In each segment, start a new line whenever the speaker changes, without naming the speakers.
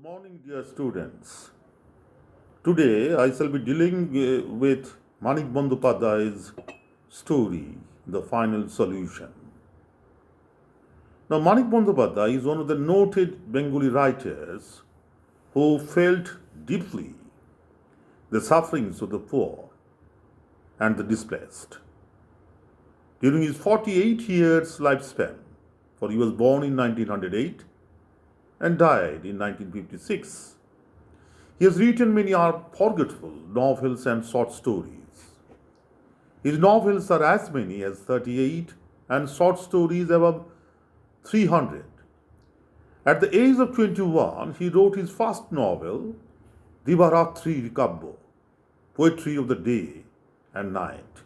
morning, dear students. Today I shall be dealing with Manik Bandyopadhyay's story, The Final Solution. Now, Manik Bandyopadhyay is one of the noted Bengali writers who felt deeply the sufferings of the poor and the displaced. During his 48 years lifespan, for he was born in 1908 and died in 1956, he has written many unforgettable novels and short stories. His novels are as many as 38 and short stories above 300. At the age of 21, he wrote his first novel, Divaratri Kabbo, Poetry of the Day and Night.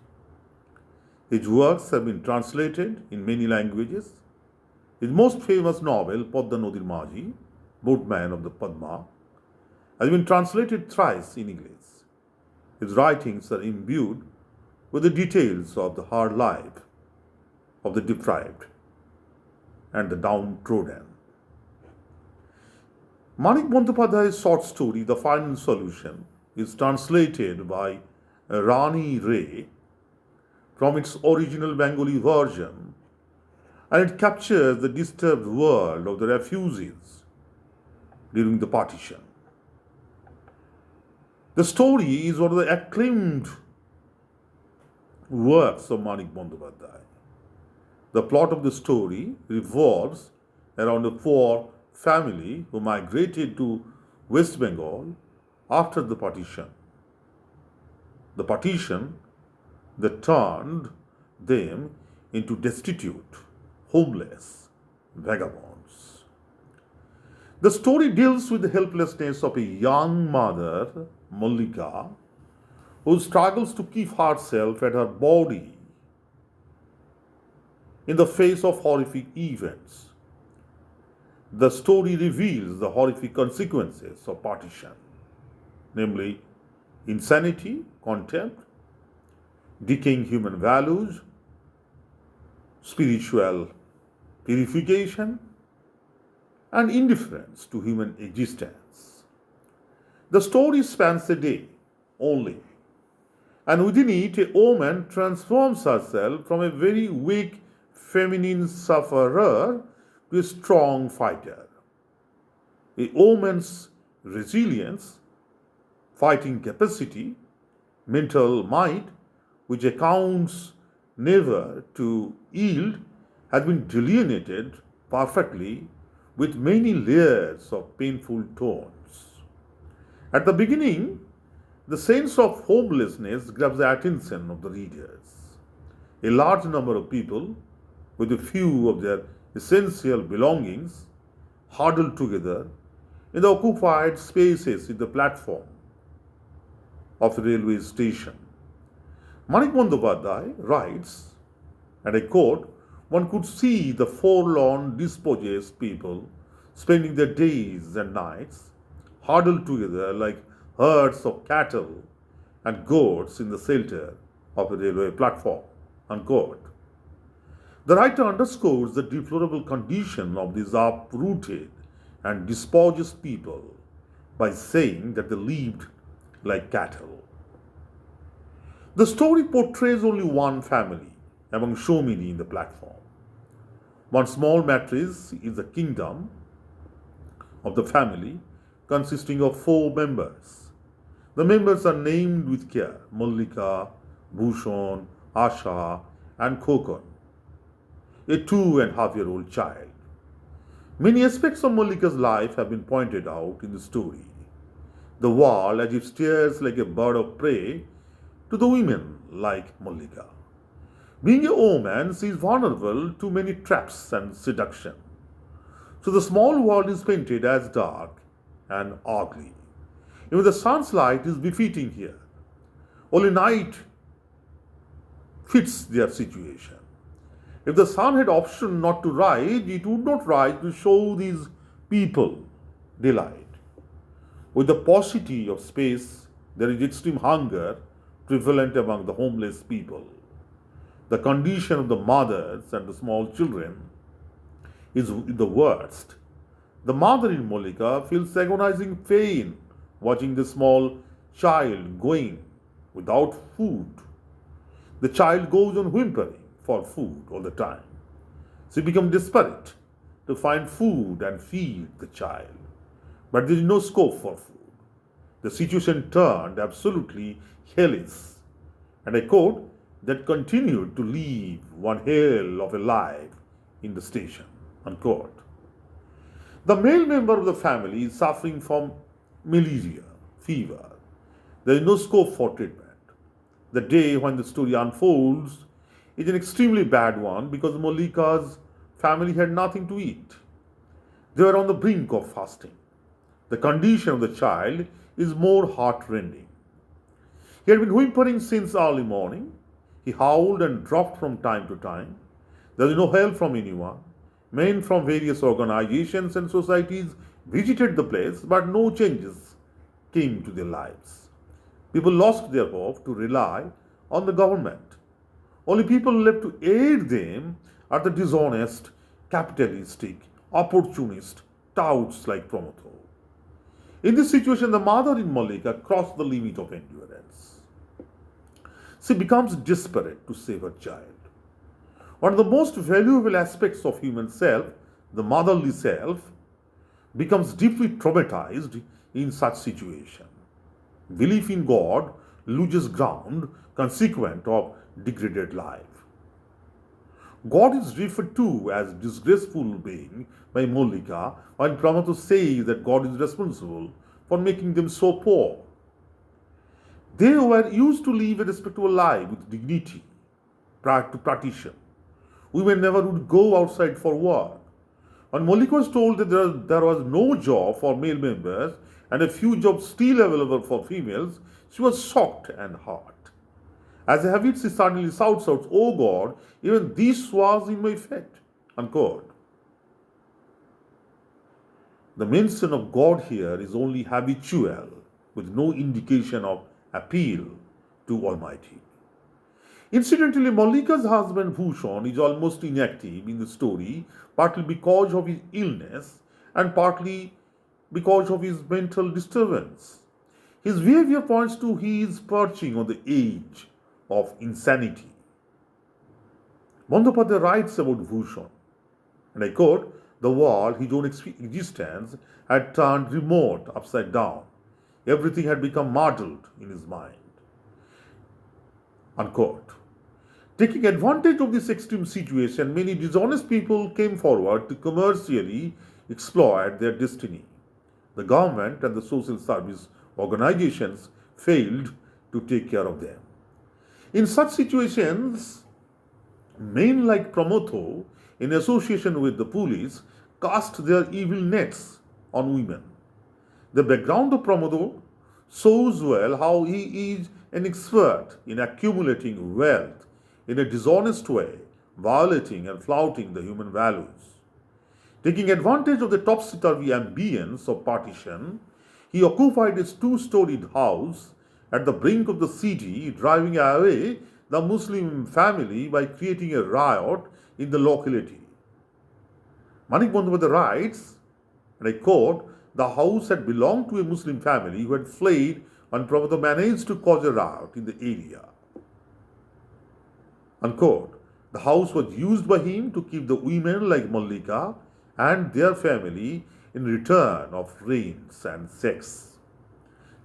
His works have been translated in many languages. His most famous novel, Padma Nodir Maji, Boatman of the Padma, has been translated thrice in English. His writings are imbued with the details of the hard life of the deprived and the downtrodden. Manik Bandyopadhyay's short story, The Final Solution, is translated by Rani Ray from its original Bengali version, and it captures the disturbed world of the refugees during the partition. The story is one of the acclaimed works of Manik Bandyopadhyay. The plot of the story revolves around a poor family who migrated to West Bengal after the partition. The partition that turned them into destitute, homeless vagabonds. The story deals with the helplessness of a young mother, Mallika, who struggles to keep herself and her body in the face of horrific events. The story reveals the horrific consequences of partition, namely insanity, contempt, decaying human values, spiritual purification, and indifference to human existence. The story spans a day only, and within it, a woman transforms herself from a very weak feminine sufferer to a strong fighter. A woman's resilience, fighting capacity, mental might, which accounts never to yield, has been delineated perfectly with many layers of painful tones. At the beginning, the sense of homelessness grabs the attention of the readers. A large number of people, with a few of their essential belongings, huddled together in the occupied spaces in the platform of a railway station. Manik Bandyopadhyay writes, and I quote, "One could see the forlorn, dispossessed people spending their days and nights huddled together like herds of cattle and goats in the shelter of a railway platform." Unquote. The writer underscores the deplorable condition of these uprooted and dispossessed people by saying that they lived like cattle. The story portrays only one family among so many in the platform. One small mattress is the kingdom of the family, consisting of 4 members. The members are named with care: Mallika, Bhushan, Asha, and Khokon, a 2.5-year-old child. Many aspects of Mallika's life have been pointed out in the story. The world as if stares like a bird of prey to the women like Mallika. Being a woman, she is vulnerable to many traps and seduction. So the small world is painted as dark and ugly. Even the sun's light is befitting here. Only night fits their situation. If the sun had option not to rise, it would not rise to show these people delight. With the paucity of space, there is extreme hunger prevalent among the homeless people. The condition of the mothers and the small children is the worst. The mother in Molika feels agonizing pain watching the small child going without food. The child goes on whimpering for food all the time. She becomes desperate to find food and feed the child. But there is no scope for food. The situation turned absolutely hellish. And I quote, that continued to live one hell of a life in the station. Unquote. The male member of the family is suffering from malaria, fever. There is no scope for treatment. The day when the story unfolds is an extremely bad one because Molika's family had nothing to eat. They were on the brink of fasting. The condition of the child is more heartrending. He had been whimpering since early morning. He howled and dropped from time to time. There was no help from anyone. Men from various organizations and societies visited the place, but no changes came to their lives. People lost their hope to rely on the government. Only people left to aid them are the dishonest, capitalistic, opportunist touts like Promoto. In this situation, the mother in Malika crossed the limit of endurance. She becomes desperate to save her child. One of the most valuable aspects of human self, the motherly self, becomes deeply traumatized in such situation. Belief in God loses ground consequent of degraded life. God is referred to as disgraceful being by Molika when Pramato says that God is responsible for making them so poor. They were used to live a respectable life with dignity prior to partition. Women never would go outside for work. When Molika was told that there was no job for male members and a few jobs still available for females, she was shocked and hurt. As a habit, she suddenly shouts out, "Oh God, even this was in my fate." Unquote. The mention of God here is only habitual, with no indication of appeal to Almighty. Incidentally, Mallika's husband Bhushan is almost inactive in the story, partly because of his illness and partly because of his mental disturbance. His behavior points to his perching on the edge of insanity. Bandyopadhyay writes about Bhushan, and I quote, "The world, his own existence, had turned remote upside down. Everything had become muddled in his mind." Unquote. Taking advantage of this extreme situation, many dishonest people came forward to commercially exploit their destiny. The government and the social service organizations failed to take care of them. In such situations, men like Promoto, in association with the police, cast their evil nets on women. The background of Promoto shows well how he is an expert in accumulating wealth in a dishonest way, violating and flouting the human values. Taking advantage of the topsy-turvy ambience of partition, he occupied his two-storied house at the brink of the city, driving away the Muslim family by creating a riot in the locality. Manik writes, and I quote, "The house had belonged to a Muslim family who had fled and Prabhupada managed to cause a riot in the area." Unquote. The house was used by him to keep the women like Mallika and their family in return of rains and sex.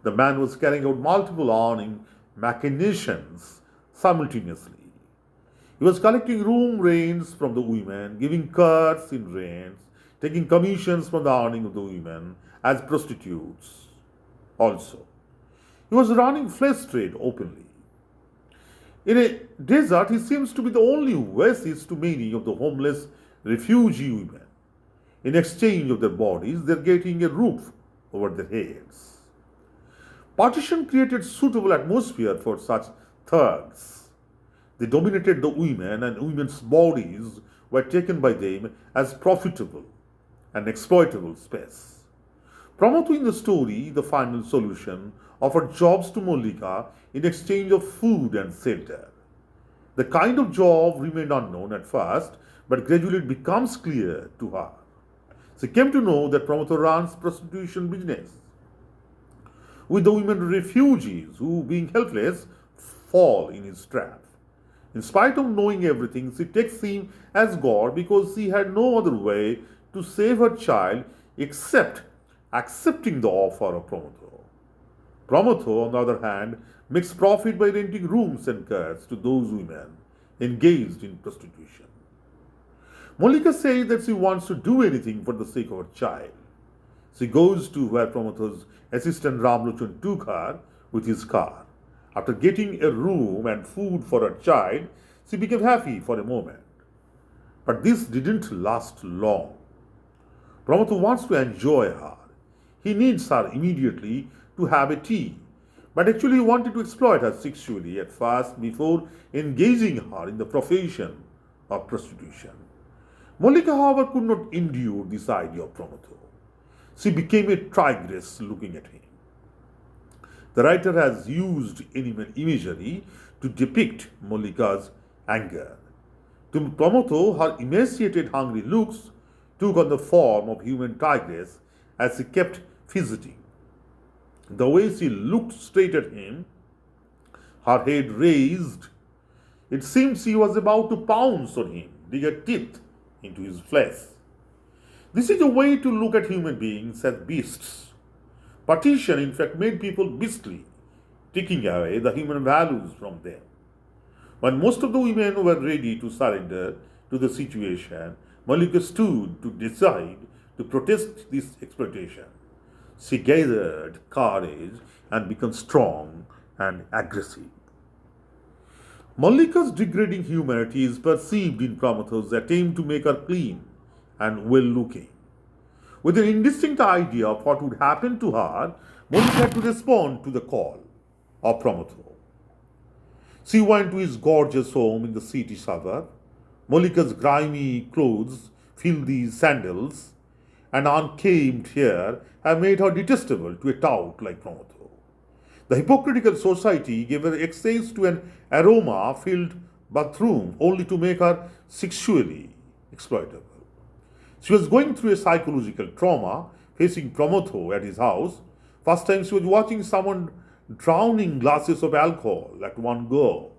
The man was carrying out multiple earning machinations simultaneously. He was collecting room rents from the women, giving cuts in rents, taking commissions from the earning of the women as prostitutes also. He was running flesh trade openly. In a desert, he seems to be the only oasis to many of the homeless refugee women. In exchange of their bodies, they are getting a roof over their heads. Partition created suitable atmosphere for such thugs. They dominated the women, and women's bodies were taken by them as profitable and exploitable space. Promoting in the story, the final solution, offered jobs to Mallika in exchange of food and shelter. The kind of job remained unknown at first, but gradually it becomes clear to her. She came to know that Pramod runs prostitution business with the women refugees who, being helpless, fall in his trap. In spite of knowing everything, she takes him as God because she had no other way to save her child except accepting the offer of Pramod. Pramod, on the other hand, makes profit by renting rooms and cars to those women engaged in prostitution. Malika says that she wants to do anything for the sake of her child. She goes to where Pramod's assistant Ramlochan took her with his car. After getting a room and food for her child, she became happy for a moment. But this didn't last long. Pramod wants to enjoy her. He needs her immediately to have a tea, but actually wanted to exploit her sexually at first before engaging her in the profession of prostitution. Malika, however, could not endure this idea of Pramod. She became a tigress looking at him. The writer has used animal imagery to depict Malika's anger. To Pramod, her emaciated, hungry looks took on the form of human tigress as she kept fidgeting. The way she looked straight at him, her head raised, it seemed she was about to pounce on him, dig her teeth into his flesh. This is a way to look at human beings as beasts. Partition, in fact, made people beastly, taking away the human values from them. When most of the women were ready to surrender to the situation, Malika stood to decide to protest this exploitation. She gathered courage and became strong and aggressive. Malika's degrading humanity is perceived in Pramod's attempt to make her clean and well looking. With an indistinct idea of what would happen to her, Malika had to respond to the call of Pramod. She went to his gorgeous home in the city suburb. Malika's grimy clothes, filthy sandals, and unkempt hair have made her detestable to a tout like Pramod. The hypocritical society gave her access to an aroma-filled bathroom only to make her sexually exploitable. She was going through a psychological trauma, facing Pramod at his house. First time she was watching someone drowning glasses of alcohol at one go.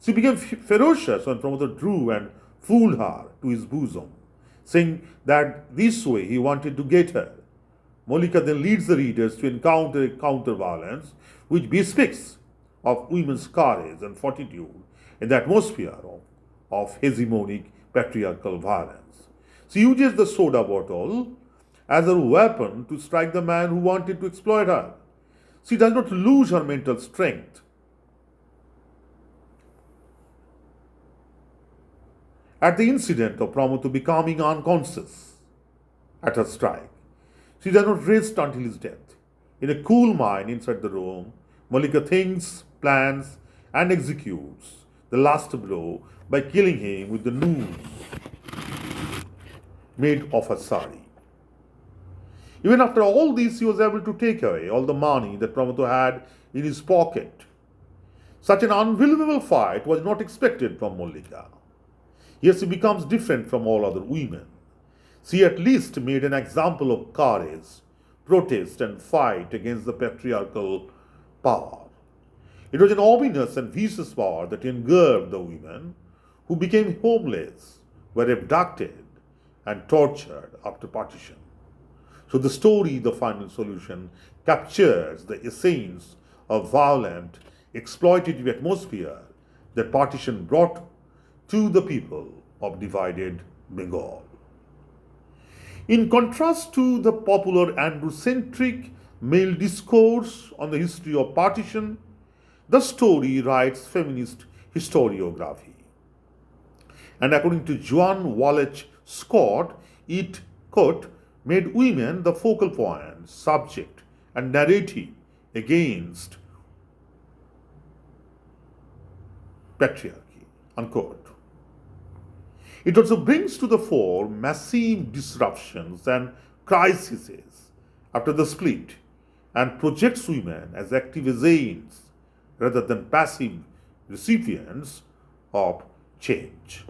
She became ferocious when Pramod drew and fooled her to his bosom, saying that this way he wanted to get her. Malika then leads the readers to encounter a counter-violence which bespeaks of women's courage and fortitude in the atmosphere of hegemonic patriarchal violence. She uses the soda bottle as her weapon to strike the man who wanted to exploit her. She does not lose her mental strength. At the incident of Pramod becoming unconscious at her strike, she does not rest until his death. In a cool mind inside the room, Malika thinks, plans, and executes the last blow by killing him with the noose made of her sari. Even after all this, he was able to take away all the money that Pramod had in his pocket. Such an unbelievable fight was not expected from Malika. Here she becomes different from all other women. She at least made an example of courage, protest, and fight against the patriarchal power. It was an ominous and vicious power that engulfed the women who became homeless, were abducted, and tortured after partition. So the story, The Final Solution, captures the essence of violent, exploitative atmosphere that partition brought to the people of divided Bengal. In contrast to the popular androcentric male discourse on the history of partition, the story writes feminist historiography. And according to Joan Wallach Scott, it, quote, made women the focal point, subject, and narrative against patriarchy, unquote. It also brings to the fore massive disruptions and crises after the split and projects women as active agents rather than passive recipients of change.